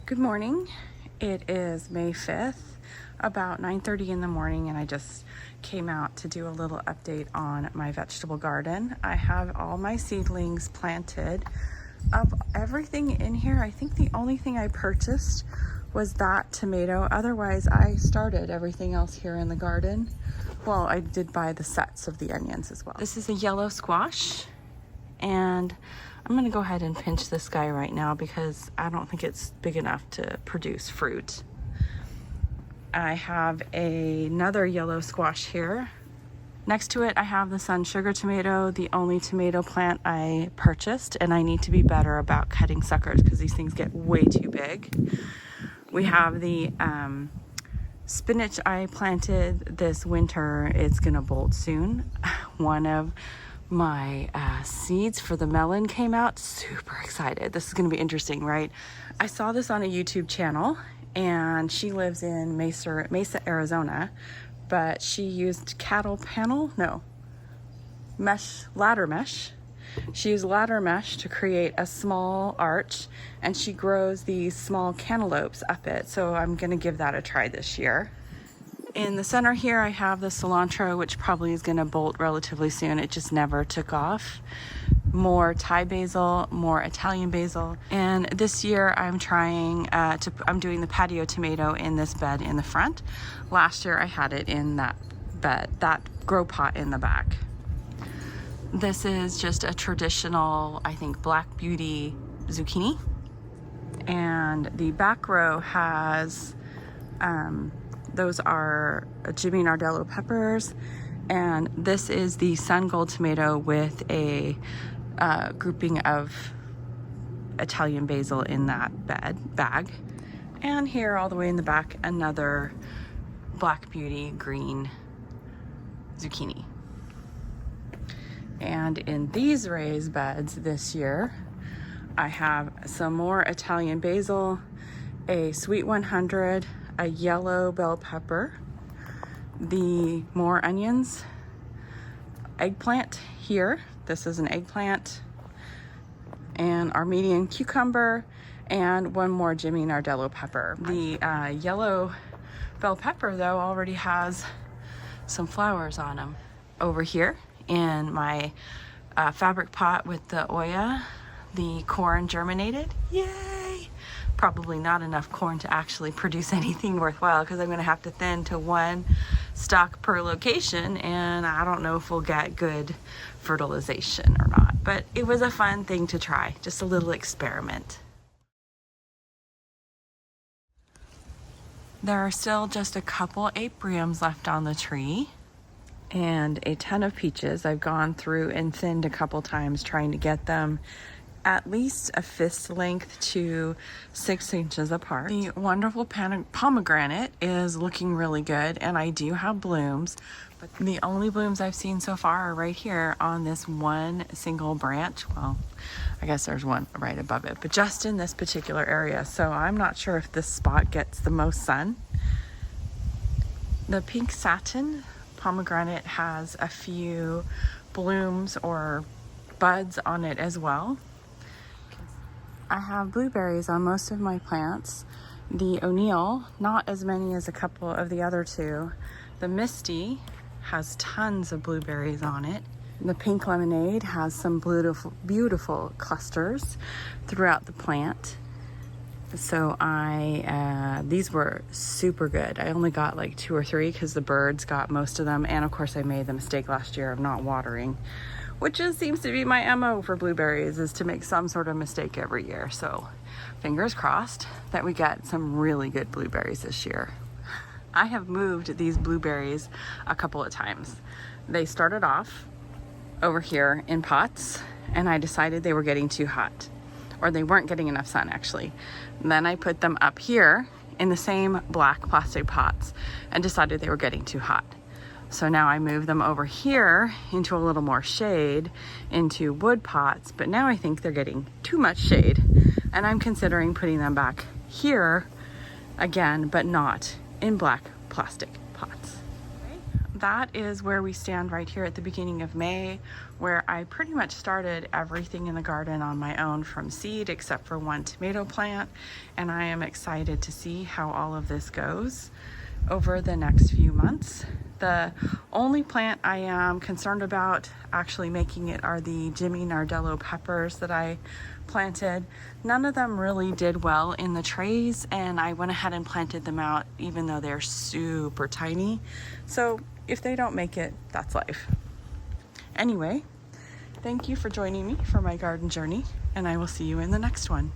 Good morning. It is May 5th, about 9:30 in the morning, and I just came out to do a little update on my vegetable garden. I have all my seedlings planted up. Everything in here, I think the only thing I purchased was that tomato. Otherwise, I started everything else here in the garden. Well, I did buy the sets of the onions as well. This is a yellow squash, and I'm gonna go ahead and pinch this guy right now because I don't think it's big enough to produce fruit. I have another yellow squash here. Next to it, I have the sun sugar tomato, the only tomato plant I purchased, and I need to be better about cutting suckers because these things get way too big. We have the spinach I planted this winter. It's gonna bolt soon. One of my seeds for the melon came out. Super excited. This is gonna be interesting, right? I saw this on a YouTube channel, and she lives in Mesa, Arizona, but she used ladder mesh. She used ladder mesh to create a small arch, and she grows these small cantaloupes up it. So I'm gonna give that a try this year. In the center here, I have the cilantro, which probably is gonna bolt relatively soon. It just never took off. More Thai basil, more Italian basil. And this year I'm trying I'm doing the patio tomato in this bed in the front. Last year I had it in that bed, that grow pot in the back. This is just a traditional, I think, Black Beauty zucchini. And the back row has, those are Jimmy Nardello peppers. And this is the sun gold tomato with a grouping of Italian basil in that bag. And here all the way in the back, another Black Beauty green zucchini. And in these raised beds this year, I have some more Italian basil, a sweet 100, a yellow bell pepper, the more onions, eggplant here. This is an eggplant, and Armenian cucumber, and one more Jimmy Nardello pepper. The yellow bell pepper, though, already has some flowers on them. Over here in my fabric pot with the Oya, the corn germinated. Yay! Probably not enough corn to actually produce anything worthwhile because I'm going to have to thin to one stalk per location, and I don't know if we'll get good fertilization or not. But it was a fun thing to try, just a little experiment. There are still just a couple apiariums left on the tree and a ton of peaches. I've gone through and thinned a couple times trying to get them at least a fist length to 6 inches apart. The wonderful pomegranate is looking really good, and I do have blooms, but the only blooms I've seen so far are right here on this one single branch. Well, I guess there's one right above it, but just in this particular area. So I'm not sure if this spot gets the most sun. The pink satin pomegranate has a few blooms or buds on it as well. I have blueberries on most of my plants. The O'Neill, not as many as a couple of the other two. The Misty has tons of blueberries on it. The pink lemonade has some beautiful clusters throughout the plant. So these were super good. I only got like 2 or 3 because the birds got most of them. And of course I made the mistake last year of not watering, which just seems to be my MO for blueberries, is to make some sort of mistake every year. So fingers crossed that we get some really good blueberries this year. I have moved these blueberries a couple of times. They started off over here in pots, and I decided they were getting too hot, or they weren't getting enough sun actually. And then I put them up here in the same black plastic pots and decided they were getting too hot. So now I move them over here into a little more shade into wood pots, but now I think they're getting too much shade, and I'm considering putting them back here again, but not in black plastic pots. that is where we stand right here at the beginning of May, where I pretty much started everything in the garden on my own from seed except for one tomato plant, and I am excited to see how all of this goes over the next few months. The only plant I am concerned about actually making it are the Jimmy Nardello peppers that I planted. None of them really did well in the trays, and I went ahead and planted them out even though they're super tiny. So if they don't make it, that's life. Anyway, thank you for joining me for my garden journey, and I will see you in the next one.